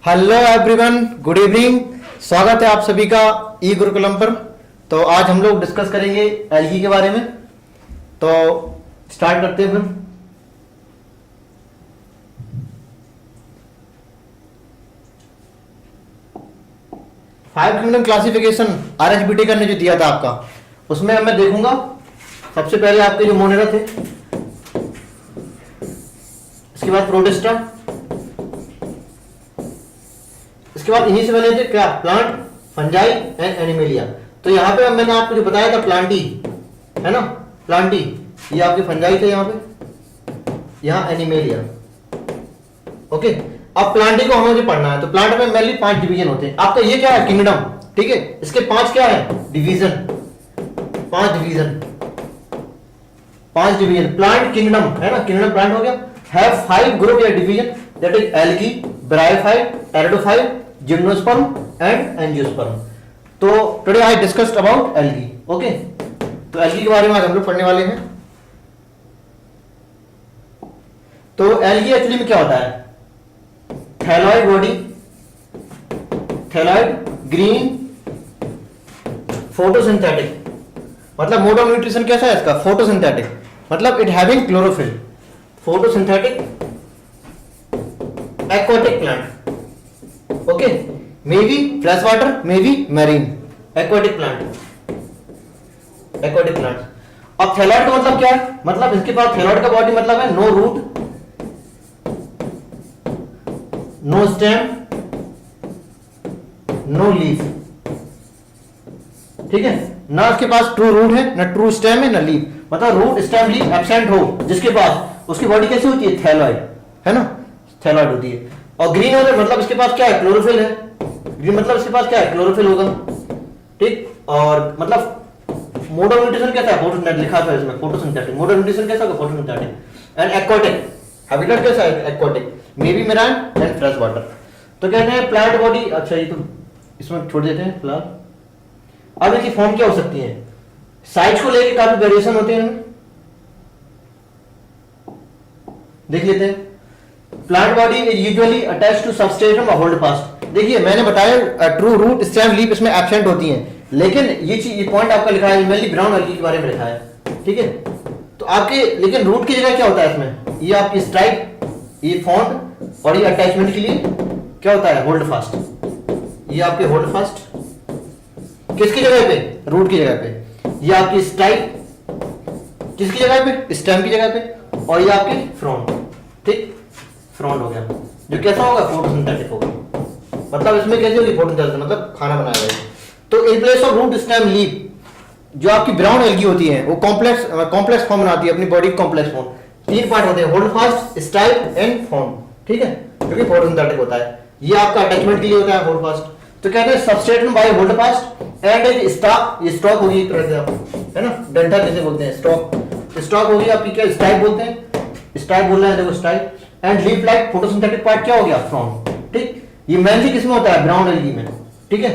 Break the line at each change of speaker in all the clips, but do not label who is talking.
Hello everyone, good evening. स्वागत है आप सभी का ई गुरुकुलम पर। तो आज हम लोग डिस्कस करेंगे एल्गी के बारे में। तो स्टार्ट करते हैं फिर। फाइव किंगडम क्लासिफिकेशन आरएचबीटी का ने जो दिया था आपका, उसमें मैं देखूंगा सबसे पहले आपके जो मोनेरा थे, इसके बाद प्रोटिस्टा, इसके बाद इन्हीं से बने थे क्या, प्लांट, फंजाई एंड एनिमेलिया। तो यहाँ पे मैंने आपको जो बताया था प्लांटी है ना, प्लांटी, ये आपके फंजाई थे यहाँ पे, यहाँ एनिमेलिया। ओके, अब प्लांटी को हमें पढ़ना है। तो प्लांट में मेनली 5 डिवीजन होते हैं। आपका ये क्या है, किंगडम, ठीक है। इसके 5 क्या है, division, 5 division, 5 division plant kingdom है ना। किंगडम प्लांट हो गया, हैव 5 ग्रुप या division, that is algae, bryophyte, pteridophyte, gymnosperm and angiosperm. तो today I discussed about algae. Okay, तो एल्गी के बारे में आज हम लोग पढ़ने वाले हैं। तो एल्गी एक्चुअली में क्या होता है, thalloid body, thalloid, green, photosynthetic, मतलब मोड ऑफ न्यूट्रिशन कैसा है इसका, फोटोसिंथेटिक, मतलब it having chlorophyll, photosynthetic, aquatic plant. Okay, may be fresh water, may be marine, aquatic plant, aquatic plant. अब थैलॉइड का मतलब क्या है, मतलब इसके पास थैलॉइड का बॉडी मतलब है no root, no stem, no leaf, ठीक है ना। इसके पास ट्रू रूट है, ना ट्रू स्टेम है, ना लीफ, मतलब रूट स्टेम लीफ एब्सेंट हो जिसके पास, उसकी बॉडी कैसी होती है, थैलॉइड है ना, थैलॉइड होती है। और ग्रीन होता मतलब इसके पास क्या है, क्लोरोफिल है। ग्रीन मतलब इसके पास क्या है, क्लोरोफिल होगा, ठीक। और मतलब मोड ऑफ न्यूट्रिशन कैसा है, फोटोसिंथेटिक लिखा था इसमें, फोटोसिंथेटिक। मोड ऑफ न्यूट्रिशन कैसा होगा, फोटोसिंथेटिक। एंड एक्वाटिक, हैबिटेट कैसा है, aquatic, may be marine and fresh water. तो कहते हैं प्लांट बॉडी, अच्छा ये तो इसमें छोड़ देते हैं फिलहाल। अब इनकी फॉर्म क्या हो सकती है, साइज को लेकर काफी वेरिएशन होते हैं इनमें, देख लेते हैं। Plant body is usually attached to substratum और होल्ड फास्ट। देखिए मैंने बताया ट्रू रूट, स्टेम, लीफ इसमें एब्सेंट होती हैं, लेकिन ये चीज, ये पॉइंट आपका लिखा है मेनली ब्राउन एल्गी के बारे में लिखा है, ठीक है। तो आपके लेकिन रूट की जगह क्या होता है इसमें, ये आपकी स्ट्राइक, ये फॉन्ट, और ये अटैचमेंट के लिए क्या होता है, होल्ड फास्ट। ये आपके होल्ड फास्ट किसकी जगह पे, रूट की जगह पे। ये आपकी स्ट्राइक किसकी जगह पे, स्टेम की जगह पे। और ये आपकी फ्रॉन्ट, ठीक, फ्रॉन्ट हो गया, जो कैसा होगा, फोटोसिंथेटिक होगा। मतलब इसमें कैसे होगी, फोटोसिंथेसिस, मतलब खाना बनाया जाएगा। तो in place of root, stem, leaf, जो आपकी ब्राउन एल्गी होती है वो कॉम्प्लेक्स फॉर्म बनाती है अपनी बॉडी, कॉम्प्लेक्स फॉर्म। 3 पार्ट होते हैं, hold fast, style and form, ठीक है, जो कि फोटोसिंथेटिक होता है। ये आपका अटैचमेंट के लिए होता है, होल्ड फास्ट। तो कहते हैं substratum by hold fast and एक स्टॉक, ये स्टॉक होगी एक तरह से आप, है ना, डंठल जैसे बोलते हैं, स्टॉक, स्टॉक होगी आपकी, क्या स्टाइल बोलते हैं, स्टाइल बोल रहे हैं, देखो style. And leaf like, photosynthetic part क्या हो गया, फ्रॉम, ठीक। ये मेनली किसमें होता है, ब्राउन एल्गी में, ठीक है।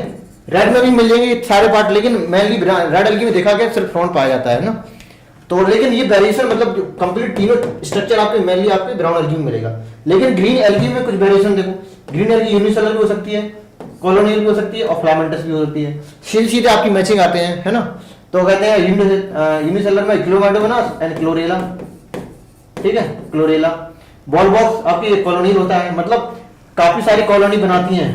रेड में भी मिल जाएंगे सारे पार्ट, लेकिन मेनली रेड एल्गी में देखा गया सिर्फ फ्रॉन्ट पाया जाता है ना। तो लेकिन ये वेरिएशन, मतलब कंप्लीट तीनों स्ट्रक्चर आपके मेनली आपके ब्राउन एल्गी में मिलेगा। लेकिन ग्रीन एल्गी में कुछ वेरिएशन देखो, ग्रीन एल्गी यूनिसेलुलर भी हो सकती है, कॉलोनियल भी हो सकती है, और फिलामेंटस भी हो सकती है। सीधे आपकी मैचिंग आते हैं, है ना। तो कहते हैं यूनिसेलुलर में क्लोमाइडोमोनास एंड क्लोरेला, ठीक है, क्लोरेला। बॉल बॉक्स आपकी कॉलोनियल होता है, मतलब काफी सारी कॉलोनी बनाती हैं,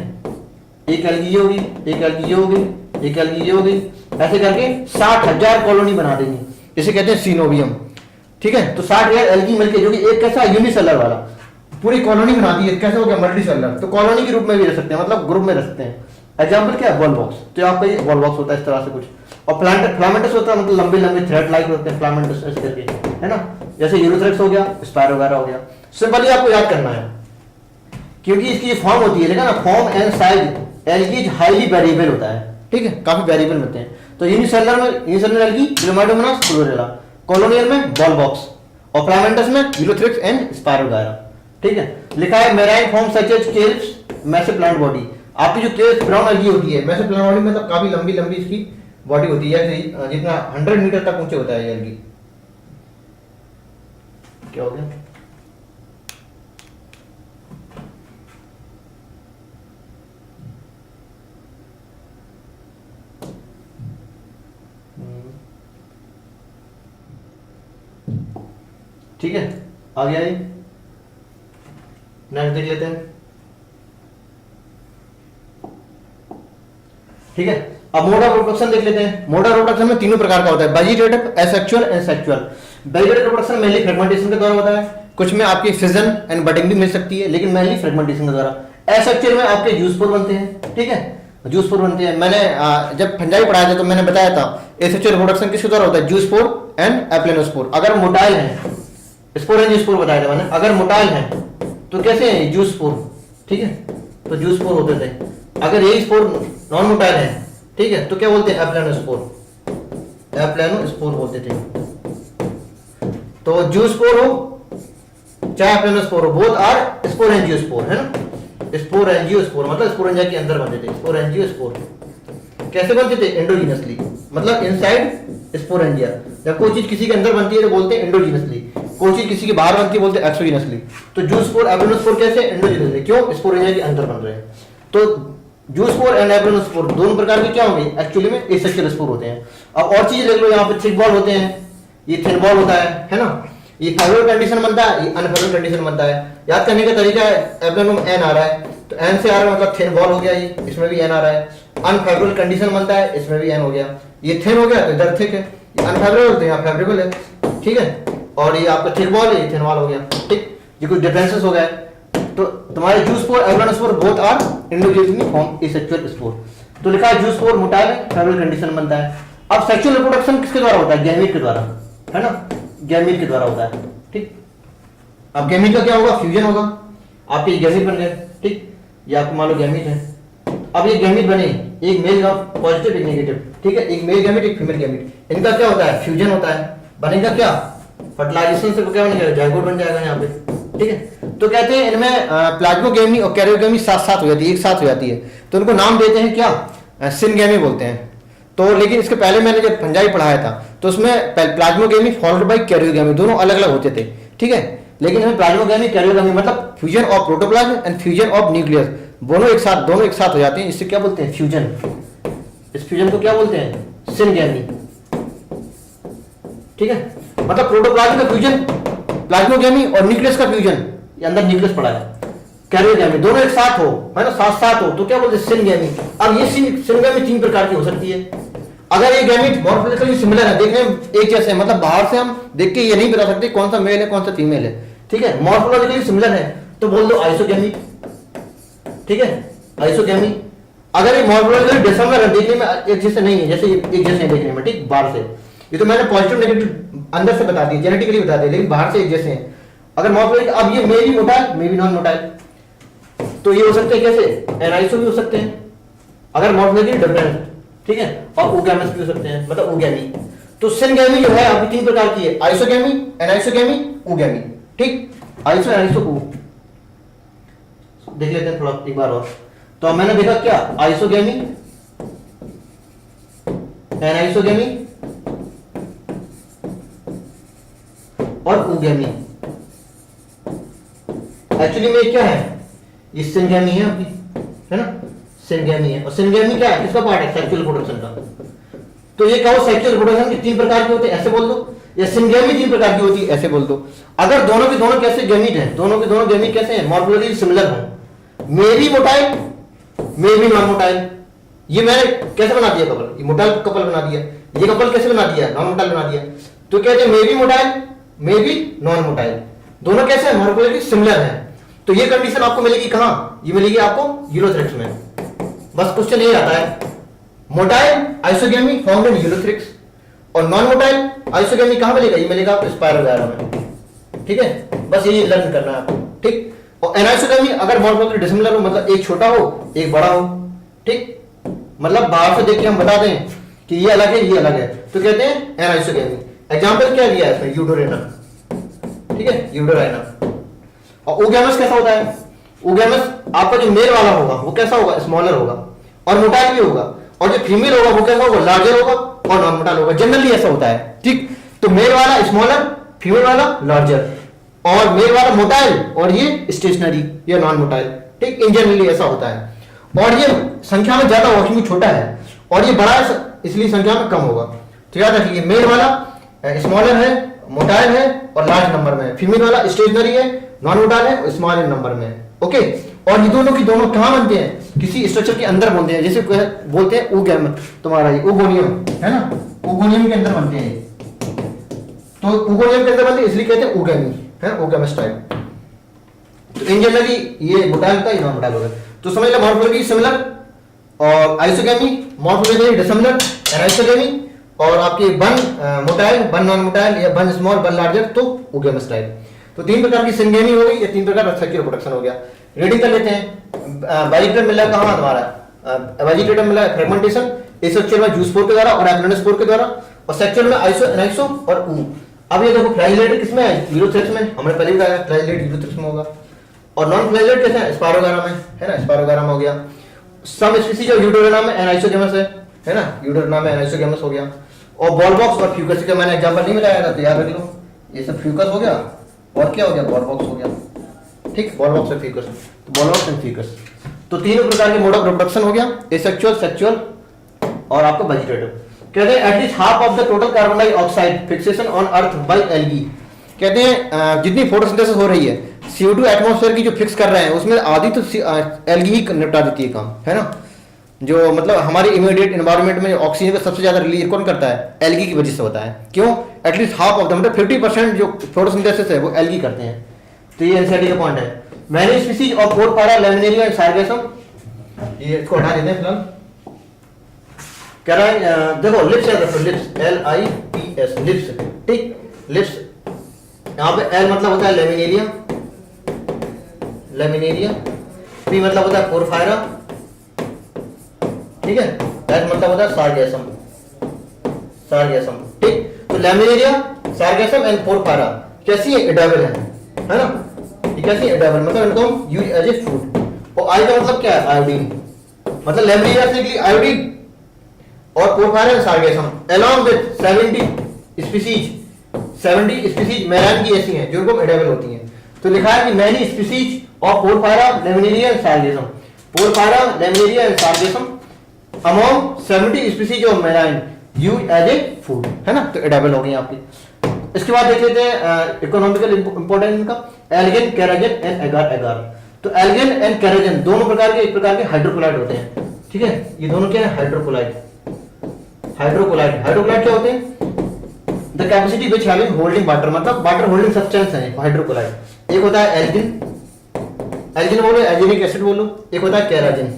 एक एल्गी ये होगी, एक एल्गी ये होगी, एक एल्गी ये होगी, ऐसे करके 60,000 कॉलोनी बना देंगे, इसे कहते हैं सीनोवियम, ठीक है। तो 60,000 एल्गी मिलके, जो कि एक कैसा यूनिसेलुलर वाला पूरी कॉलोनी बनाती है, कैसे हो गया, मल्टी सेलुलर। तो कॉलोनी के रूप में भी रह सकते हैं, मतलब ग्रुप में रह सकते हैं। एग्जांपल क्या है, बॉल बॉक्स। तो आपका ये बॉल बॉक्स होता है इस तरह से कुछ। और फिलामेंटस होता है, मतलब लंबे लंबे थ्रेड लाइक होते हैं फिलामेंटस, ऐसे करके, है ना। जैसे यूरोथ्रेक्स हो गया, स्पायरोगारा हो गया। सिंपली आपको याद करना है, क्योंकि इसकी फॉर्म होती है, लेकिन ना form and size algae highly variable होता है, ठीक है, काफी वेरिएबल होते हैं। तो यूनिसेलुलर में unicellular algae chlamydomonas, chlorella, colonial में बॉल बॉक्स, और फिलामेंटस में यूरोथ्रेक्स एंड स्पायरोगारा, ठीक है। लिखा है marine form such as kelps, massive plant body. आपकी जो केल्स ब्राउन एल्गी होती है, मैसिव प्लांट बॉडी मतलब काफी लंबी लंबी इसकी बॉडी होती है, जितना 100 मीटर तक ऊंचे होता है ये एल्गी। क्या हो गया, ठीक है, आ गया ये। नेक्स्ट देख लेते हैं। ठीक है, अब मोड ऑफ रिप्रोडक्शन देख लेते हैं। मोड ऑफ रिप्रोडक्शन में तीनों प्रकार का होता है, vegetative, asexual and sexual. Vegetative reproduction mainly fragmentation के द्वारा होता है, कुछ में आपकी फिजन एंड बडिंग भी मिल सकती है, लेकिन मेनली फ्रेगमेंटेशन के द्वारा। एसेक्सुअल में आपके जूस स्पोर बनते हैं। ठीक है, जूस स्पोर बनते हैं। मैंने जब फंजाई पढ़ाया था तो मैंने बताया था एसेक्सुअल रिप्रोडक्शन किसके द्वारा होता है, जूस स्पोर एंड एप्लेनोस्पोर। अगर मोटाइल है, स्पोर एंड जूस स्पोर बताया था मैंने, अगर मोटाइल है तो कैसे है, जूस स्पोर। ठीक है, तो जूस स्पोर होते थे। अगर यही स्पोर नॉन मोटाइल है, ठीक है, तो क्या बोलते हैं, एप्लेनोस्पोर। एप्लेनोस्पोर बोलते थे। तो जूस स्पोर हो चाहे एप्लेनोस्पोर हो, बोथ आर स्पोर एंजियोस्पोर, है ना। स्पोर एंजियोस्पोर मतलब स्पोरेंजिया के अंदर बनते थे। स्पोर एंजियोस्पोर कैसे बनते थे, एंडोजीनसली, मतलब इनसाइड स्पोरेंजिया। जब कोई चीज किसी के अंदर बनती है तो बोलते हैं एंडोजीनसली, कोई चीज किसी के बाहर बनती है बोलते हैं एक्सोजीनसली। तो जूस स्पोर एप्लेनोस्पोर कैसे, एंडोजीनसली, क्यों, स्पोरेंजिया के अंदर बन रहे हैं। तो जूस स्पोर एंड एप्लेनोस्पोर दोनों प्रकार के क्या होंगे, एक्चुअली में एसेक्सुअल स्पोर होते हैं। अब और चीज देख लो, यहाँ पे थिक बॉल होते हैं, ये थिन बॉल होता है ना। ये फेवरेबल कंडीशन बनता है, ये अनफेवरेबल कंडीशन बनता है। याद करने का तरीका है, एप्लेन में एन आ रहा है तो एन से आ रहा है मतलब थिन बॉल हो गया, ये इसमें भी एन आ रहा है। अनफेवरेबल कंडीशन बनता है, इसमें भी एन हो गया। ये थिन हो गया तो इधर थिक है, ये अनफेवरेबल तो यहाँ फेवरेबल है। ठीक है, और ये आपका थिक बॉल है, ये थिन बॉल हो गया। ठीक, ये कुछ डिफरेंसेस हो गए। तो तुम्हारे zoospore aplanospore both are individually form asexual spore. तो लिखा है जूस स्पोर मोटाइल है, फेवरेबल कंडीशन बनता है। अब सेक्सुअल रिप्रोडक्शन किसके द्वारा होता है, गैमीट के द्वारा, है ना, गैमीट के द्वारा होता है। ठीक, अब गैमीट का क्या होगा, फ्यूजन होगा। आपके गैमीट बन गए, ठीक, ये आपको मान लो गैमीट है। अब ये गैमीट बने, एक मेल पॉजिटिव एक नेगेटिव, ठीक है, एक मेल गैमीट एक फीमेल गैमीट। इनका क्या होता है, फ्यूजन होता है। बनेगा क्या, फर्टिलाइजेशन से क्या बनेगा, जाइगोट बन जाएगा यहाँ पे। ठीक है, तो कहते हैं इनमें प्लाज्मोगैमी और कैरियोगैमी साथ साथ हो जाती है, एक साथ हो जाती है। तो उनको नाम देते हैं क्या, सिनगैमी बोलते हैं। तो लेकिन इसके पहले मैंने जब फंजाई पढ़ाया था तो उसमें प्लाज्मोगैमी फॉलोड बाय कैरियोगैमी दोनों अलग अलग होते थे। ठीक है, लेकिन हमें प्लाज्मोगैमी कैरियोगैमी मतलब fusion of protoplasm and fusion of nucleus दोनों एक साथ हो जाते हैं। इससे क्या बोलते हैं, फ्यूजन। इस फ्यूजन को क्या बोलते हैं, सिनगैमी। ठीक है, मतलब प्रोटोप्लाज्म का फ्यूजन, प्लाज्मोगैमी और न्यूक्लियस का फ्यूजन, ये अंदर न्यूक्लियस पड़ा है, कैरियोगैमी दोनों एक साथ हो, है ना, साथ साथ हो तो क्या बोलते हैं, सिनगैमी। अब ये सिनगैमी तीन प्रकार की हो सकती है। अगर ये गैमीट मॉर्फोलॉजिकली सिमिलर है, देखने में एक जैसे है, मतलब बाहर से हम देख के ये नहीं बता सकते कौन सा मेल है कौन सा फीमेल है। ठीक है, मॉर्फोलॉजिकली सिमिलर है तो बोल दो आइसोगैमी। ठीक है, आइसोगैमी। अगर ये मॉर्फोलॉजिकली डिसमिलर है, देखने में एक जैसे नहीं है, जैसे एक जैसे है देखने में, ठीक, बाहर से। ये तो मैंने पॉजिटिव नेगेटिव अंदर से बता दिया, जेनेटिकली बता दिया, लेकिन बाहर से एक जैसे हैं। अगर मॉर्फोलॉजिकल, अब ये मे भी मोटाइल मे भी नॉन मोटाइल, तो ये हो सकते हैं कैसे, एनाइसो भी हो सकते हैं अगर मॉर्फोलॉजिकली डिफरेंट। ठीक है, और ओगैमस भी हो सकते हैं, मतलब ओगैमी। तो सिनगैमी जो है आपकी तीन प्रकार की है, आइसोगैमी, एनाइसोगैमी, ओगैमी। ठीक, आइसो एनाइसो ओ देख लेते हैं थोड़ा एक बार और। तो मैंने देखा क्या, आइसोगैमी, एनाइसोगैमी और ओगैमी। एक्चुअली में क्या है, ये सिनगैमी है आपकी, है ना, सिनगैमी है। और सिनगैमी क्या है, किसका पार्ट है, सेक्सुअल रिप्रोडक्शन का। तो ये कहो सेक्सुअल रिप्रोडक्शन के तीन प्रकार के होते हैं, ऐसे बोल दो, या सिनगैमी तीन प्रकार की होती है, ऐसे बोल दो। अगर दोनों के दोनों कैसे गैमीट हैं, दोनों के दोनों गैमीट कैसे हैं, मॉर्फोलॉजिकली सिमिलर हो, may be motile may be non motile. ये मैंने कैसे बना दिया कपल, ये मोटाइल कपल बना दिया, ये कपल कैसे बना दिया, नॉन मोटाइल बना दिया। तो कहते हैं may be motile may be non motile, दोनों कैसे हैं, मॉर्फोलॉजिकली सिमिलर हैं। तो ये कंडीशन आपको मिलेगी कहां, ये मिलेगी आपको यूरोथ्रिक्स में। बस क्वेश्चन यही आता है, motile isogamy found in Ulothrix और नॉन मोटाइल आइसोगैमी कहां मिलेगा, ये मिलेगा आपको स्पायरोगैरा में। ठीक है, बस यही लर्न करना है आपको। ठीक, और एनाइसोगैमी अगर मॉर्फोलॉजिकली डिसिमिलर हो, मतलब एक छोटा हो एक बड़ा हो। ठीक, मतलब बाहर से देख के हम बता दें कि ये अलग है ये अलग है, तो कहते हैं एनाइसोगैमी। एग्जांपल क्या दिया है इसमें, यूडोरेना। ठीक है, यूडोरेना। और ओगैमस कैसा होता है, ओगैमस आपका जो मेल वाला होगा वो कैसा होगा, स्मॉलर होगा और मोटाइल भी होगा, और जो फीमेल होगा वो कैसा होगा, लार्जर होगा और नॉन मोटाइल होगा। जनरली ऐसा होता है। ठीक, तो मेल वाला स्मॉलर, फीमेल वाला लार्जर, और मेल वाला मोटाइल और ये स्टेशनरी या नॉन मोटाइल। ठीक, इन जनरली ऐसा होता है। और ये संख्या में ज्यादा होगा क्योंकि छोटा है, और ये बड़ा है इसलिए संख्या में कम होगा। तो याद रखिए, मेल वाला स्मॉलर है मोटाइल है और लार्ज नंबर में है। फीमेल वाला स्टेशनरी है, नॉन मोटाइल है और स्मॉल इन नंबर में है। ओके, और ये दोनों की दोनों कहाँ बनते हैं, किसी स्ट्रक्चर के अंदर बनते हैं, जैसे बोलते हैं oogamete, तुम्हारा ये ओगोनियम है ना, ओगोनियम के अंदर बनते हैं। तो ओगोनियम के अंदर बनते हैं इसलिए कहते हैं ओगेमी है, ओगेमस टाइप। तो इन जनरली ये मोटाइल का, ये नॉन मोटाइल होगा। तो समझ लो मॉर्फोलॉजी सिमिलर और आइसोगेमी, मॉर्फोलॉजी डिसिमिलर, एनाइसोगेमी, और आपके बन मोटाइल, बन नॉन मोटाइल या बन स्मॉल, बन लार्जर, तो ओगेमस टाइप। तो 3 प्रकार की सिंगेमी हो गई, या 3 प्रकार का सेक्सुअल रिप्रोडक्शन हो गया। रीडिंग कर लेते हैं। वेजिटेटिव मिला कहाँ हमारा, वेजिटेटिव मिला फ्रेगमेंटेशन, एसेक्सुअल में जूस्पोर के द्वारा और एप्लोनोस्पोर के द्वारा, और सेक्सुअल में आइसो, एनाइसो और ऊ। अब ये देखो फ्लैजिलेटेड किसमें है, यूरोथ्रेक्स में, हमने पहले भी बताया फ्लैजिलेटेड यूरोथ्रेक्स में होगा। और नॉन फ्लैजिलेटेड कैसे है, स्पायरोगारा में है ना, स्पायरोगारा में हो गया। सम स्पीसीज ऑफ यूडोरेना में एनाइसोगेमस है ना, यूडोरेना में एनाइसोगेमस हो गया। और बॉल बॉक्स और फ्यूकस का मैंने एग्जांपल नहीं बताया था, तो याद रख लो, ये सब फ्यूकस हो गया और क्या हो गया, बॉल बॉक्स हो गया। ठीक, बॉल बॉक्स और फ्यूकस, तो बॉल बॉक्स एंड फ्यूकस। तो 3 प्रकार के मोड ऑफ रिप्रोडक्शन हो गया, एसेक्सुअल, सेक्सुअल और आपका वेजिटेटिव। कहते हैं at least half of the total carbon dioxide fixation on earth by algae. कहते हैं जितनी फोटोसिंथेसिस हो रही है, CO2 एटमॉस्फेयर की जो फिक्स कर रहे हैं, उसमें आधी तो एल्गी ही निपटा देती है काम, है ना। जो मतलब हमारे इमीडिएट एनवायरनमेंट में ऑक्सीजन का सबसे ज्यादा रिलीज कौन करता है, एल्गी की वजह से होता है। क्यों, एटलीस्ट हाफ ऑफ द, मतलब 50% जो फोटोसिंथेसिस है वो एल्गी करते हैं। तो ये एनसीईआरटी का पॉइंट है। Many species of porphyra, laminaria and sargassum, ये इसको हटा देते हैं फिलहाल। कह रहा है देखो लिप्स याद रखो, लिप्स, LIPS, लिप्स। ठीक, लिप्स, यहाँ पे L मतलब होता है लैमिनेरिया, लैमिनेरिया, P मतलब होता है पोरफायरा, ठीक है, S मतलब होता है सार्गेसम, सार्गेसम। ठीक, तो लैमिनेरिया, सार्गेसम एंड पोरफायरा कैसी है, एडाबल है ना, ये कैसी है, एडाबल, मतलब इनको हम यूज एज ए फूड। और आई का मतलब क्या है, आयोडीन, मतलब लैमिनेरिया से निकली आयोडीन और porphyra sargassum along with 70 species marine की ऐसी हैं जो इनको एडेबल होती हैं। तो लिखा है कि many species of porphyra, laminaria and sargassum, porphyra, laminaria and sargassum among 70 species of marine use as a food, है ना, तो एडेबल हो गई आपकी। इसके बाद देख लेते हैं इकोनॉमिकल इंपोर्टेंस इनका, एल्गेन, केराजिन एंड एगार एगार। तो एल्गेन एंड केराजिन दोनों प्रकार के, एक प्रकार के हाइड्रोक्लोराइड होते हैं। ठीक है, ये दोनों क्या है, हाइड्रोक्लोराइड, हाइड्रोक्लोराइड, हाइड्रोक्लोराइड क्या होते हैं, the capacity which having holding water, मतलब वाटर होल्डिंग सब्सटेंस है हाइड्रोक्लोराइड। एक होता है एल्गिन, एल्गिन बोलो, एल्जिनिक एसिड बोलो, एक होता है केराजिन।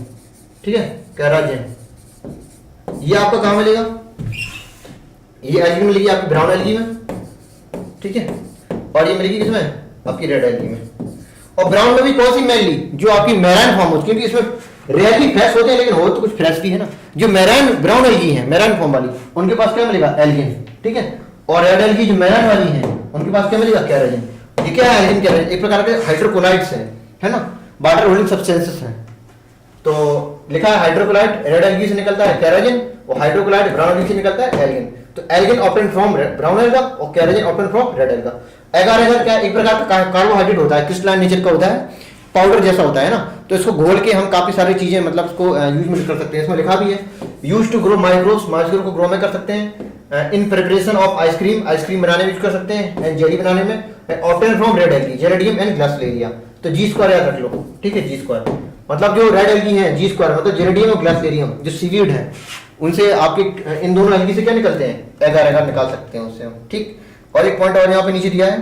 ठीक है, केराजिन, ये आपका कहां मिलेगा, ये एल्गी मिलेगी आपकी ब्राउन एल्गी में, ठीक है, और ये मिलेगी किसमें, आपकी रेड एल्गी में। और ब्राउन में भी कौन सी, मेनली जो आपकी मैरान फॉर्म होती है, क्योंकि इसमें रेयरली फ्रेश होते हैं लेकिन हो तो कुछ फ्रेश भी है ना। जो मैरान ब्राउन एल्गी है, मैरान फॉर्म वाली, उनके पास क्या मिलेगा, एल्गिन। ठीक है, और रेड एल्गी जो मैरान वाली है उनके पास क्या मिलेगा, केराजिन। ये क्या है, एल्गिन, केराजिन एक प्रकार के हाइड्रोक्लोराइड्स हैं, है ना, वाटर होल्डिंग सब्सटेंसेस हैं। तो लिखा है हाइड्रोक्लोराइड रेड एल्गी से निकलता है केराजिन, और हाइड्रोक्लोराइड ब्राउन एल्गी से निकलता है एल्गिन। तो algin obtained from brown alga और carrageenan obtained from red alga. Agar agar क्या, एक प्रकार का कार्बोहाइड्रेट होता है, क्रिस्टलाइन नेचर का होता है, पाउडर जैसा होता है ना। तो इसको घोल के हम काफी सारी चीजें मतलब इसको यूज में कर सकते हैं। इसमें लिखा भी है use to grow microbes, micro को ग्रो में कर सकते हैं। In preparation of ice cream, ice cream बनाने में यूज कर सकते हैं, एंड जेली बनाने में। Obtain from red algae, gelidium and gracilaria. तो जी स्क्वायर याद रख लो, ठीक है, जी स्क्वायर मतलब जो रेड एल्गी है, जी स्क्वायर मतलब जेरेडियम और ग्लासलेरियम जो सीवीड है, उनसे आपके इन दोनों एल्गी से क्या निकलते हैं, एगार एगार निकाल सकते हैं उससे हम। ठीक, और एक पॉइंट और यहाँ पे नीचे दिया है,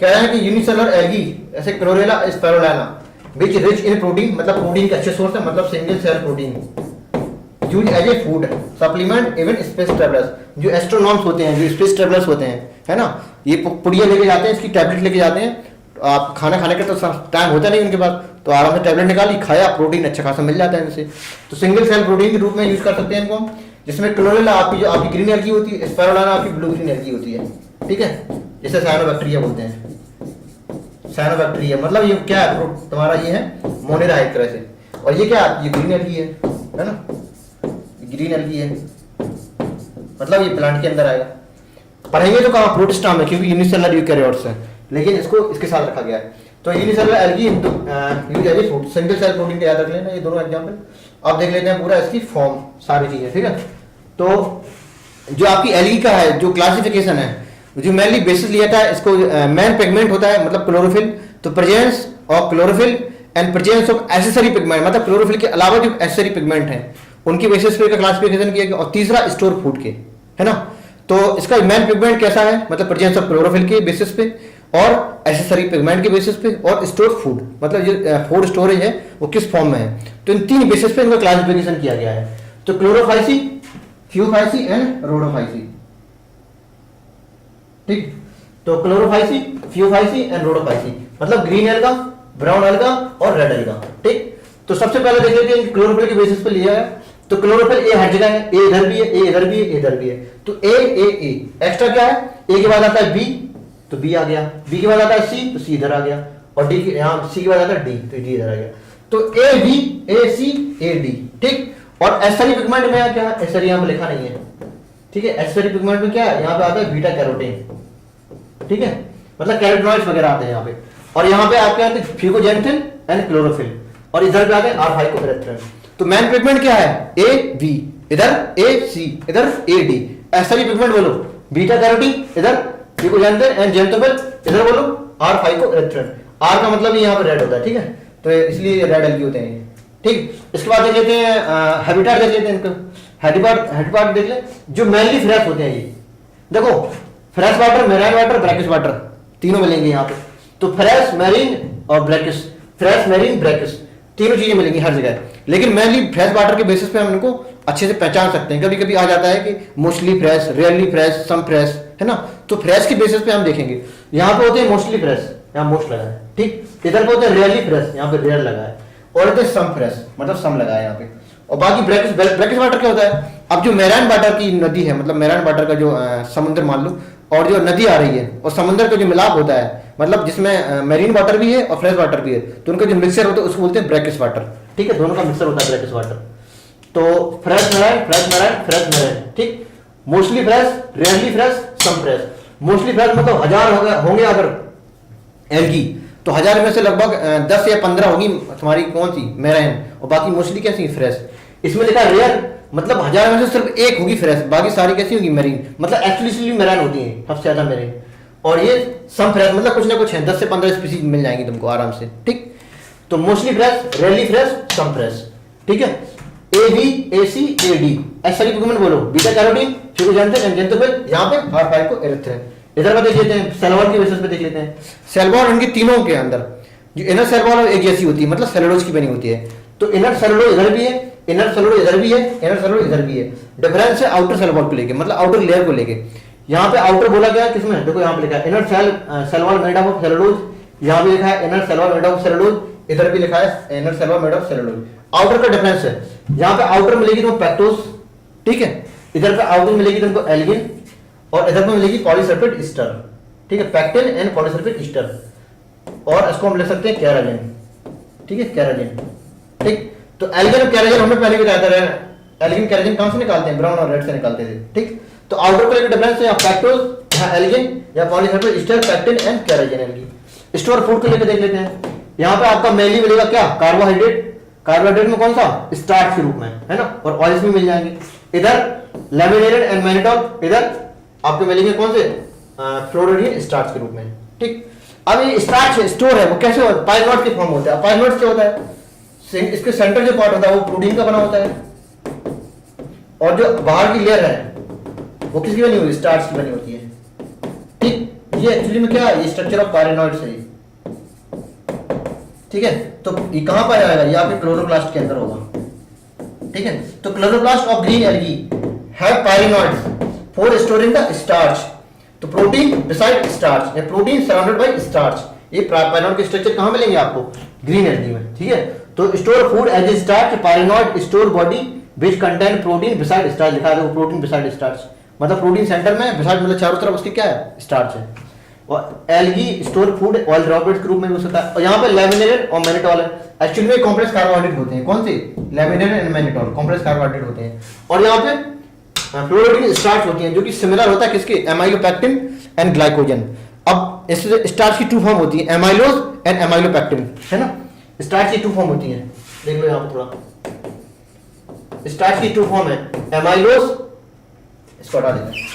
कह रहा है कि यूनिसेलुलर एल्गी ऐसे chlorella spirulina which rich in protein, मतलब प्रोटीन का अच्छे सोर्स है, मतलब single cell protein, use as a food supplement even space travellers, जो एस्ट्रोनॉम्स होते हैं, जो स्पेस ट्रैवलर्स होते हैं, है ना, ये पुड़िया लेके जाते हैं, इसकी टैबलेट लेके जाते हैं। आप खाना खाने का तो टाइम होता नहीं उनके पास, तो आराम से टैबलेट निकाली, खाया, प्रोटीन अच्छा खासा मिल जाता है इनसे। तो सिंगल सेल प्रोटीन के रूप में यूज कर सकते हैं इनको, जिसमें क्लोरेला आपकी जो आपकी ग्रीन एल्गी होती है, स्पाइरुलिना आपकी ब्लू ग्रीन एल्गी होती है। ठीक है, जिसे साइनोबैक्टीरिया बोलते हैं, साइनोबैक्टीरिया मतलब ये क्या है, तुम्हारा ये है मोनेरा एक तरह से, और ये क्या, ये ग्रीन एल्गी है ना, ग्रीन एल्गी है, मतलब ये प्लांट के अंदर आएगा। पढ़ेंगे तो कहाँ, प्रोटिस्टा में, क्योंकि यूनिसेलुलर यूकैरियोट्स है, लेकिन इसको इसके साथ रखा गया है। तो unicellular algae use as a food, single cell protein का याद रख लेना, ये दोनों एग्जांपल। अब देख लेते हैं पूरा इसकी फॉर्म, सारी चीजें, ठीक है। तो जो आपकी एल्गी का है जो क्लासिफिकेशन है, जो मेनली बेसिस लिया था इसको, मेन पिगमेंट होता है मतलब क्लोरोफिल, तो presence of chlorophyll and presence of accessory pigment, मतलब क्लोरोफिल के अलावा जो एसेसरी पिगमेंट है उनकी बेसिस पे क्लासिफिकेशन किया गया। और तीसरा स्टोर फूड के, है ना। तो इसका मेन पिगमेंट कैसा है, मतलब प्रेजेंस ऑफ क्लोरोफिल के बेसिस पे और एसेसरी पिगमेंट के बेसिस पे और स्टोर फूड, मतलब जो फूड स्टोरेज है वो किस फॉर्म में है। तो इन तीन बेसिस पे इनका क्लासिफिकेशन किया गया है। तो क्लोरोफाइसी, फ्यूफाइसी एंड रोडोफाइसी, ठीक। तो क्लोरोफाइसी, फ्यूफाइसी एंड रोडोफाइसी, मतलब ग्रीन एल्गा, ब्राउन एल्गा और रेड एल्गा, ठीक। तो सबसे पहले देख लेते हैं क्लोरोफिल के बेसिस पे लिया है। तो क्लोरोफिल ए हर जगह है, ए इधर भी है, ए इधर भी है, ए इधर भी है। तो ए ए ए, एक्स्ट्रा क्या है, ए के बाद आता है बी, तो बी आ गया, बी के बाद आता है सी, तो सी इधर आ गया, और डी यहाँ सी के बाद आता है डी, तो डी इधर आ गया। तो ए B, A C, A D, ठीक। और एसेसरी पिगमेंट में क्या है, एसेसरी यहाँ पे लिखा नहीं है, ठीक है। एसेसरी पिगमेंट में क्या है, यहाँ पे आता है बीटा कैरोटीन, ठीक है, मतलब कैरोटिनॉइड्स वगैरह आते हैं यहाँ पे। और यहाँ पे आपके आते हैं फिगोजेंथिन एंड क्लोरोफिल, और इधर पे आते हैं R-फाइकोएरिथ्रिन। तो मेन पिगमेंट क्या है, ए बी, इधर ए सी, इधर ए डी। एसेसरी पिगमेंट बोलो बीटा कैरोटीन, इधर फिगोजेंथिन एंड जेंथोफिल, इधर बोलो R-फाइकोएरिथ्रिन। R का मतलब यहाँ पे रेड होता है, ठीक है, तो इसलिए रेड एल्गी होते हैं, ठीक। इसके बाद देख लेते हैं हैबिटेट, देख लेते हैं इनका हैबिटेट देख ले, जो मेनली फ्रेश होते हैं ये। देखो fresh water, marine water, brackish water तीनों मिलेंगे यहाँ पे। तो फ्रेश, मैरीन और ब्रैकिश, फ्रेश, मैरीन, ब्रैकिश तीनों चीजें मिलेंगी हर जगह। लेकिन मेनली फ्रेश वाटर के बेसिस पे हम इनको अच्छे से पहचान सकते हैं। कभी कभी आ जाता है कि mostly fresh, rarely fresh, some fresh, है ना। तो फ्रेश के बेसिस पे हम देखेंगे, यहाँ पे होते हैं मोस्टली फ्रेश, यहाँ मोस्ट लगा है, ठीक। इधर पे होते हैं रियरली फ्रेश, यहाँ पे रेयर लगा है, और इधर सम फ्रेश, मतलब सम लगा है यहाँ पे। और बाकी ब्रैकिश वाटर क्या होता है, अब जो मेराइन वाटर की नदी है, मतलब मेराइन वाटर का जो समुद्र मान लो, और जो नदी आ रही है और समुद्र का जो मिलाप होता है, मतलब जिसमें मेरीन वाटर भी है और फ्रेश वाटर भी है, तो उनका जो मिक्सचर होता है उसको बोलते हैं ब्रैकिश वाटर, ठीक है। दोनों का मिक्सचर होता है ब्रैकिश वाटर। तो fresh marine, fresh marine, fresh marine, ठीक। Mostly fresh, rarely fresh, some fresh. Mostly fresh मतलब 1000 होंगे अगर एल्गी, तो 1000 में से लगभग 10 या 15 होगी तुम्हारी कौन सी, मेराइन, और बाकी मोस्टली कैसी, फ्रेश। इसमें लिखा रेयर, मतलब 1000 में से सिर्फ एक होगी फ्रेश, बाकी सारी कैसी होगी, मेरीन, मतलब एक्चुअली मेराइन होती है सबसे ज्यादा मेरीन। और ये सम फ्रेश, मतलब कुछ ना कुछ है, 10 से 15 स्पीसीज मिल जाएंगी तुमको आराम से, ठीक। तो mostly fresh, rarely fresh, some fresh, ठीक है। A B, A C, A D, accessory pigment बोलो beta carotene, fucoxanthin and xanthophyll, यहाँ पे R-फाइकोएरिथ्रिन। इधर पर देख लेते हैं, सेल वॉल के बेसिस पे देख लेते हैं। सेल वॉल इनकी तीनों के अंदर जो इनर सेल वॉल एक जैसी होती है, मतलब सेलुलोज की बनी होती है। तो इनर सेलुलोज इधर भी है, इनर सेलुलोज इधर भी है, इनर सेलुलोज इधर भी है। डिफरेंस है आउटर सेल वॉल को लेके, मतलब आउटर लेयर को लेके। यहाँ पे आउटर बोला गया किसमें, देखो यहाँ पे लिखा है inner cell wall made of cellulose, यहाँ भी लिखा है inner cell wall made of cellulose, इधर भी लिखा है inner cell wall made of cellulose. Outer का डिफरेंस है, यहाँ पे आउटर मिलेगी तुमको पैक्टोज, ठीक है, इधर पे आउटर मिलेगी तुमको एल्गिन, और इधर पे मिलेगी पॉलीसल्फेट ईस्टर, ठीक है, पैक्टिन एंड पॉलीसल्फेट ईस्टर। और इसको हम ले सकते हैं कैराजिन, ठीक है, कैराजिन, ठीक। तो एल्गिन और कैराजिन हमने पहले भी बताया था, एल्गिन कैराजिन कहां से निकालते हैं, ब्राउन और रेड से निकालते थे, ठीक। तो आउटर को लेकर डिफरेंस है, पैक्टोज, यहाँ एल्गिन या polysulphate ester, pectin and carrageenan algin. Store food को लेकर देख लेते हैं। यहाँ पे आपका मेनली मिलेगा क्या, कार्बोहाइड्रेट, कार्बोहाइड्रेट में कौन सा, स्टार्च के रूप में, है ना, और ऑयल्स भी मिल जाएंगे। इधर लैमिनेटेड एंड मैनिटॉल, इधर आपके मिलेंगे कौन से, फ्लोरिडीन स्टार्च के रूप में, ठीक। अब ये स्टार्च स्टोर है वो कैसे होता है, पाइलोट के फॉर्म होता है। पाइलोट क्या होता है, इसके सेंटर जो पार्ट होता है वो प्रोटीन का बना होता है, और जो बाहर की लेयर है वो किसकी बनी हुई, स्टार्च की बनी होती है, ठीक। ये एक्चुअली में क्या है, ये स्ट्रक्चर ऑफ पायरेनॉइड्स है, ठीक है। तो ये कहां पर आएगा, ये आपके क्लोरोप्लास्ट के अंदर होगा, ठीक है। तो chloroplast of green algae have pyrenoids for storing the starch. तो protein beside starch, protein surrounded by starch, ये पायरेनॉइड के स्ट्रक्चर कहां मिलेंगे आपको, ग्रीन एल्गी में, ठीक है। तो store food as a starch, pyrenoid store body which contain protein beside starch, लिखा है प्रोटीन बिसाइड स्टार्च, मतलब प्रोटीन सेंटर में, बिसाइड मतलब चारों तरफ उसके क्या है, स्टार्च है। और algae store food oil droplets के रूप में भी हो सकता है। और यहाँ पे लैमिनेटेड और मैनिटॉल है, एक्चुअली में कॉम्प्लेक्स कार्बोहाइड्रेट होते हैं, कौन से, laminated and mannitol complex carbohydrate होते हैं। और यहाँ पे फ्लोरोटीन स्टार्च होती है, जो कि सिमिलर होता है किसके, एमाइलोपेक्टिन एंड ग्लाइकोजन। अब इससे स्टार्च की 2 फॉर्म होती है, एमाइलोज एंड एमाइलोपेक्टिन, है ना। स्टार्च की 2 फॉर्म होती है, देख लो यहाँ पे थोड़ा, स्टार्च की 2 फॉर्म है, एमाइलोज, इसको हटा देते हैं,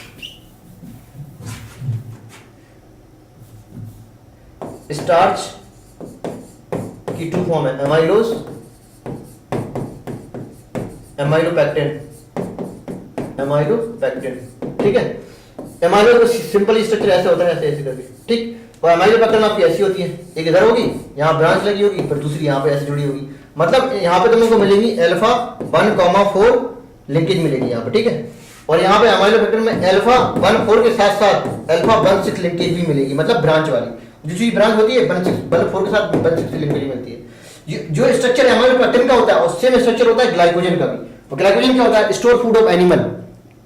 स्टार्च की टू फॉर्म है, एमाइलोज, एमाइलोपेक्टिन, ठीक है। एमाइलो का सिंपल स्ट्रक्चर ऐसे होता है, ऐसे ऐसे करके, ठीक। और एमाइलोपेक्टिन आपकी ऐसी होती है, एक इधर होगी, यहाँ ब्रांच लगी होगी, फिर दूसरी यहाँ पे ऐसे जुड़ी होगी। मतलब यहाँ पे तुमको मिलेगी अल्फा 1,4 लिंकेज मिलेगी यहाँ पे, ठीक है। और यहाँ पे एमाइलोपेक्टिन में अल्फा 1,4 के साथ साथ अल्फा 1,6 लिंकेज भी मिलेगी, मतलब ब्रांच वाली जो चीज ब्रांच होती है 1,4 के साथ 1,6 लिंकेज मिलती है। जो स्ट्रक्चर एमाइलोपेक्टिन का होता है और सेम स्ट्रक्चर होता है ग्लाइकोजन का भी। और ग्लाइकोजन क्या होता है? Store food of animal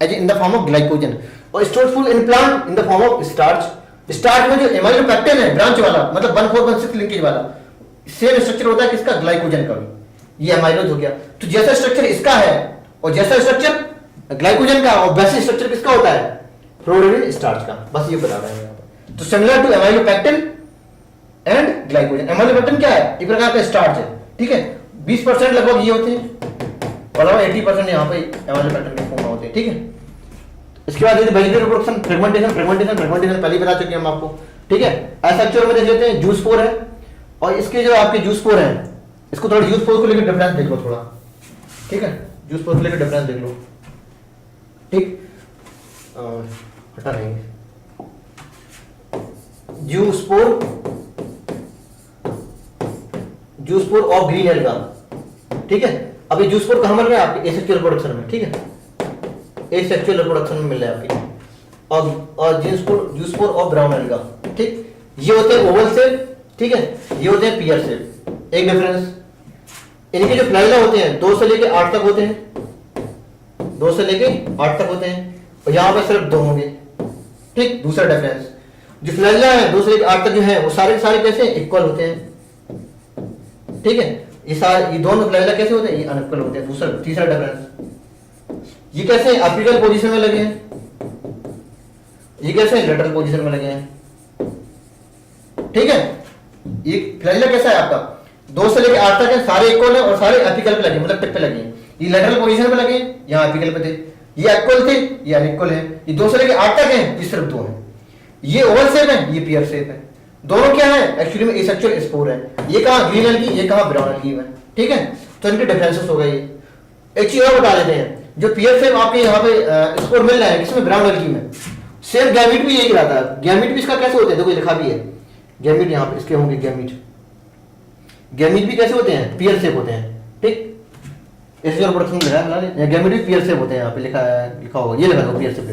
as in the form of glycogen, और store food in plant in the form of starch. Starch में जो एमाइलोपेक्टिन है ब्रांच वाला, मतलब 1,4-1,6 लिंकेज वाला, सेम स्ट्रक्चर होता है किसका? ग्लाइकोजन का भी। ये एमाइलोज हो गया। तो जैसा स्ट्रक्चर इसका है और जैसा स्ट्रक्चर ग्लाइकोजन का, और वैसे स्ट्रक्चर किसका होता है? फ्लोरीन स्टार्च का। बस ये बता रहे हैं यहाँ पर। तो similar to amylopectin and glycogen. Amylopectin क्या है? एक प्रकार का स्टार्च है, ठीक है। 20% लगभग ये होते हैं और 80% यहाँ पे एमाइलोपेक्टिन के फॉर्म होते हैं, ठीक है। इसके बाद वेजिटेटिव रिप्रोडक्शन, फ्रेगमेंटेशन पहले ही बता चुके हैं हम आपको, ठीक है। एसेक्सुअल में देख लेते हैं, जूस स्पोर है, और इसके जो आपके जूस स्पोर हैं, इसको थोड़ा जूस स्पोर को लेकर डिफरेंस देख लो थोड़ा, ठीक है। जूस स्पोर को लेकर डिफरेंस देख लो, ठीक। हटा रहेंगे juice spore of green alga, ठीक है। अब ये जूस स्पोर कहां मिल रहा है? आपके एसेक्सुअल रिप्रोडक्शन में, ठीक है। एसेक्सुअल रिप्रोडक्शन में मिल रहा है आपकी। और juice spore of brown alga, ठीक। ये होते हैं ओवल सेल, ठीक है। ये होते हैं पियर सेल। एक डिफरेंस, इनके जो फ्लाइला होते हैं 2 से लेके 8 तक होते हैं, 2 से लेके 8 तक होते हैं, और यहां पर सिर्फ 2 होंगे, ठीक। दूसरा डिफरेंस, जो फ्लाइला है 2 से लेके 8 तक जो है वो सारे सारे कैसे? इक्वल होते हैं, ठीक है। ये दोनों फ्लाइला कैसे होते हैं? ये अनइक्वल होते हैं। दूसरा तीसरा डिफरेंस, ये कैसे अपिकल पोजीशन में लगे हैं, ये कैसे लेटरल पोजीशन में लगे हैं, ठीक है। ये फ्लाइला कैसा है आपका? 2 से लेकर 8 तक है, सारे इक्वल है और सारे एपिकल पे लगे, मतलब टिप पे लगे हैं। ये लेटरल पोजीशन में लगे, यहाँ एपिकल पे थे, ये इक्वल थे, ये अनइक्वल है। ये 2 से लेकर 8 तक है, ये सिर्फ 2 है। ये ओवल शेप है, ये पियर शेप है। दोनों क्या है? एक्चुअली में एसेक्सुअल स्पोर है। ये कहाँ ग्रीन एल्गी, ये कहाँ ब्राउन एल्गी है, ठीक है। तो इनके डिफरेंसेस हो गए। एक चीज और बता देते हैं, जो पियर शेप आपके यहाँ पे स्पोर मिल रहा है किसमें? ब्राउन एल्गी में। सेम गैमीट भी यही रहता है। गैमीट भी इसका कैसे होते हैं? देखो लिखा भी है गैमीट, यहाँ पे इसके होंगे गैमीट भी कैसे होते हैं? पियर शेप होते हैं, ठीक। एसेक्सुअल रिप्रोडक्शन में लिखा है गैमीट भी पियर शेप होते हैं, यहाँ पे लिखा होगा, ये लिखा दो पियर शेप।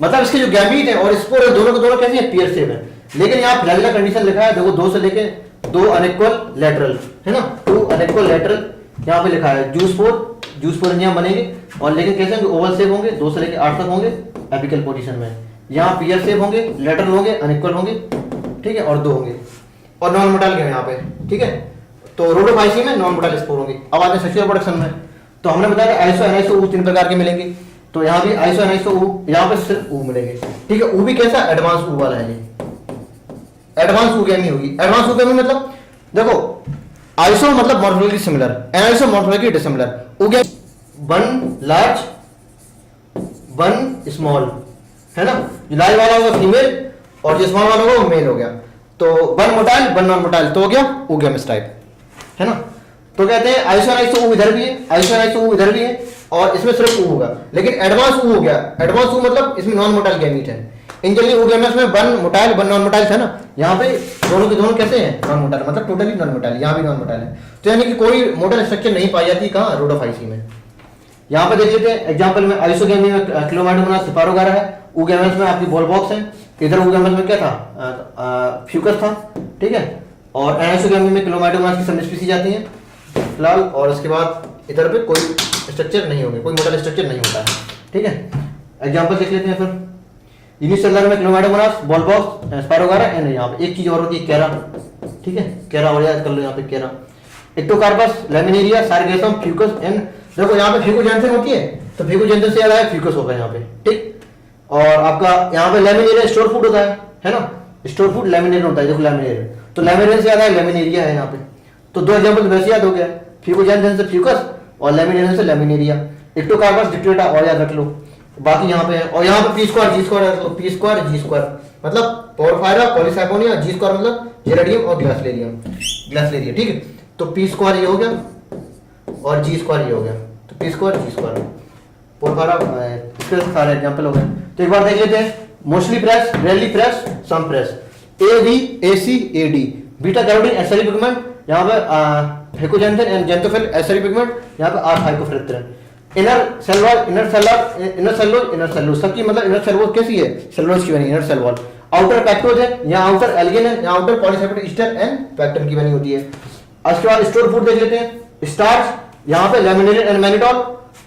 मतलब इसके जो गैमीट है और स्पोर है दोनों के दोनों कैसे हैं? पियर शेप है। लेकिन यहाँ फ्लैजिला कंडीशन लिखा है, देखो 2 से लेके 2 अनइक्वल लेटरल, है ना, 2 अनइक्वल लेटरल यहाँ पे लिखा है। जूस स्पोर यहाँ बनेंगे, और लेकिन कैसे होंगे? ओवल शेप होंगे, 2 से लेके 8 तक होंगे एपिकल पोजीशन में। यहाँ पियर शेप होंगे, लेटरल होंगे, अनइक्वल होंगे, ठीक है, और 2 होंगे, और नॉन मोटाइल के यहाँ पे, ठीक है। तो रोडोफाइसी में नॉन मोटाइल स्पोर होंगे। अब आते हैं सेक्सुअल रिप्रोडक्शन में। तो हमने बताया आइसो एनाइसो ऊ 3 प्रकार के मिलेंगे। तो यहाँ भी आइसो एनाइसो ऊ, यहाँ पे सिर्फ ऊ मिलेंगे, ठीक है। ऊ भी कैसा? एडवांस ऊ वाला है, ये एडवांस ऊगैमी होगी। एडवांस ऊगैमी मतलब देखो, आइसो मतलब morphologically similar, aniso morphologically dissimilar. Oogamy 1 large 1 small, है ना। जो लार्ज वाला होगा फीमेल और जो स्मॉल वाला होगा वो मेल हो गया। तो 1 मोटाइल 1 नॉन मोटाइल, तो हो गया ऊगैमिस टाइप, है ना। तो कहते हैं आइसो एनाइसो ऊ इधर भी है, आइसो एनाइसो ऊ इधर भी है, और इसमें सिर्फ ऊ होगा। लेकिन एडवांस ऊ हो गया। एडवांस ऊ मतलब इसमें नॉन मोटाइल गैमीट है। इन जनरली ऊगैमिस में 1 मोटाइल 1 नॉन मोटाइल है ना। यहाँ पे दोनों के दोनों कैसे हैं? नॉन मोटाइल, मतलब टोटली नॉन मोटाइल। यहाँ भी नॉन मोटाइल है, तो यानी कि कोई मोटाइल स्ट्रक्चर नहीं पाई जाती कहाँ? रोडोफाइसी में। यहाँ पे देख लेते हैं एग्जांपल में, आइसोगैमी में क्लोमाइडोमोनास सेपारोगारा है, ऊगैमिस में आपकी बॉल बॉक्स है, इधर ऊगैमिस में क्या था? फ्यूकस था, ठीक है। और एनाइसोगैमी में क्लोमाइडोमोनास की सब स्पीशीज आती हैं फिलहाल, और उसके बाद इधर पे कोई स्ट्रक्चर नहीं होंगे, कोई मोटाइल स्ट्रक्चर नहीं होता है, ठीक है। एग्जांपल देख लेते हैं फिर। यूनिसेलुलर में Chlamydomonas, ball box, spirogyra, and यहाँ पे एक चीज और होती है कैरा, ठीक है। कैरा और याद कर लो यहाँ पे कैरा। एक्टोकार्पस, लैमिनेरिया, सारगेसम, फ्यूकस, एंड देखो यहाँ पे फ्यूकोजेंसन होती है, तो फ्यूकोजेंसन से याद आया फ्यूकस होगा यहाँ पे, ठीक। और आपका यहाँ पे लैमिनेरिया स्टोर फूड होता है ना। स्टोर फूड लैमिनेरियन होता है, देखो लैमिनेरियन, तो लैमिनेरियन से याद आया लैमिनेरिया है यहाँ पे। तो 2 एग्जाम्पल वैसे याद हो गया, फ्यूकोजेंसन से फ्यूकस और लैमिनेरियन से लैमिनेरिया। एक्टोकार्पस, डिक्टेटा और याद रख लो, बाकी यहाँ पे है। और यहाँ पे पी स्क्वायर जी स्क्वायर, पी स्क्वायर जी स्क्वायर मतलब पोरफायरा, पॉलीसाइपोनिया, जी स्क्वायर मतलब जेरेडियम और ग्लासलेरिया, ठीक है। तो पी स्क्वायर ये हो गया और जी स्क्वायर ये हो गया, तो पी स्क्वायर जी स्क्वायर पोरफायरा, इसके सारे एग्जांपल हो गए। तो एक बार देख लेते हैं, mostly fresh, rarely fresh, some fresh, A B A C A D, beta carotene accessory pigment, यहाँ पे fucoxanthin and xanthophyll accessory pigment, यहाँ पे R phycoerythrin, inner cell wall, inner cellulose, inner cellulose, सबकी मतलब इनर सेल वॉल कैसी है, cellulose की बनी inner cell wall, outer pectose है, यहाँ आउटर एल्गिन है, यहाँ outer polycyclic ester and pectin की बनी होती है। उसके बाद स्टोर फूड देख लेते हैं, स्टार्च, यहाँ पे लैमिनेटेड एंड मैनिटोल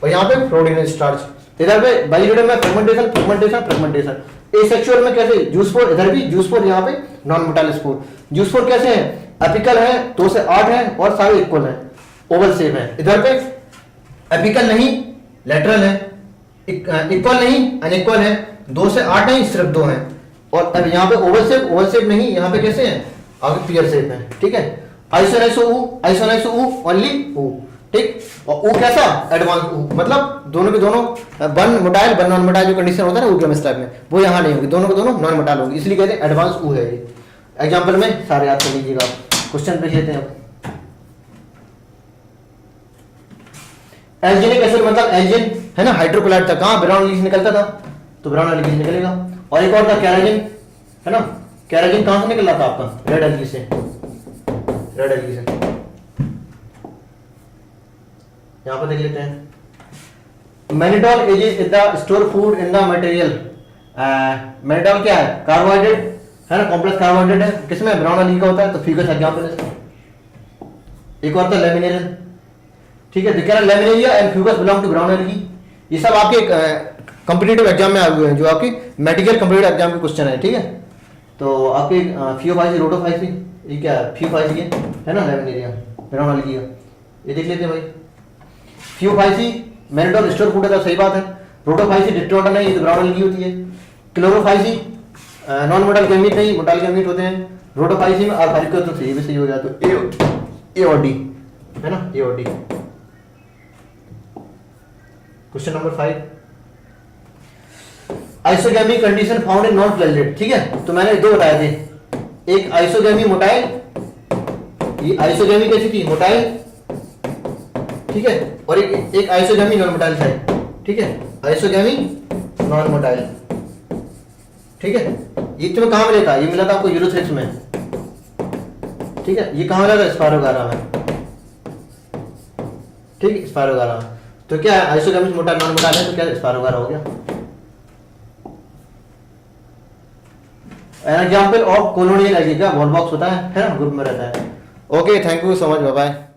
और यहाँ पे फ्लोरिनेट स्टार्च, इधर पे बाइलिडर में फ्रेगमेंटेशन, एसेक्सुअल में कैसे जूस स्पोर, इधर भी जूस स्पोर, यहाँ पे non motile spore. Juice spore कैसे हैं, एपिकल है, 2 से 8 है और सारे इक्वल हैं, ओवल शेप है। इधर पे एपिकल नहीं, लेटरल है, इक्वल नहीं, अनइक्वल है, 2 से 8 नहीं, सिर्फ 2 हैं। और अब यहाँ पे ओवल शेप नहीं, यहाँ पे कैसे हैं, आगे पियर शेप है, ठीक है। आइसोनाइसो ऊ ओनली ऊ, ठीक। और ऊ कैसा, एडवांस ऊ, मतलब दोनों के दोनों one motile one non motile जो कंडीशन होता है ना ऊ केमिस्ट टाइप में, वो यहाँ नहीं होगी, दोनों के दोनों नॉन मोटाइल होगी, इसलिए कहते हैं एडवांस ऊ है ये। एग्जाम्पल में सारे याद कर लीजिएगा। क्वेश्चन देख लेते हैं अब। एल्जिनिक एसिड मतलब एल्जिन है ना, हाइड्रोक्लोराइड था, कहाँ ब्राउन एल्गिन निकलता था, तो ब्राउन एल्गिन निकलेगा। और एक और था कैराजिन, है ना, कैराजिन कहाँ से निकल रहा था आपका, रेड एल्गी से, रेड एल्गी से। यहाँ पर देख लेते हैं, mannitol is the store food in the material. Mannitol क्या है, कार्बोहाइड्रेट है ना, कॉम्प्लेक्स कार्बोहाइड्रेट है, किसमें, ब्राउन एल्गी का होता है, तो फिगस एग्जांपल है। एक और था लेमिनेरियन, ठीक है, दिख रहा है, laminaria and fucus belong to brown algae. ये सब आपके कॉम्पिटिटिव एग्जाम में आए हुए हैं, जो आपकी मेडिकल कॉम्पिटिटिव एग्जाम के क्वेश्चन है, ठीक है। तो आपके फियोफाइसी, रोडोफाइसी, ये क्या है, फियोफाइसी है ना, लेमिनेरिया ब्राउन एल्गी का, ये देख लेते हैं भाई। फियोफाइसी मैनिटोल स्टोर फूड है, सही बात है। रोडोफाइसी डिट्रोडन है, ये तो ब्राउन एल्गी होती है। क्लोरोफाइसी नॉन मोटाइल गैमीट नहीं, मोटाइल गैमीट होते हैं। रोडोफाइसी में आर्फाइक तो सही भी सही हो जाए, तो ए और डी है ना, ए और D. Question number 5, isogamy condition found in non flagellate, ठीक है। तो मैंने 2 बताए थे, एक आइसोगैमी मोटाइल, ये आइसोगैमी कैसी थी, मोटाइल, ठीक है, और एक आइसोगैमी नॉन मोटाइल था, ठीक है, आइसोगैमी नॉन मोटाइल, ठीक है। ये तुम्हें कहाँ मिला था, ये मिला था आपको यूरोथ्रिक्स में, ठीक है। ये कहाँ मिला था, स्पायरोगारा में, ठीक है, स्पायरोगारा। तो क्या है, आइसोगैमी मोटाइल नॉन मोटाइल है, तो क्या स्पायरोगारा हो गया। An example of colonial algae, क्या वॉल बॉक्स होता है ना, ग्रुप में रहता है। Okay, thank you so much, bye bye.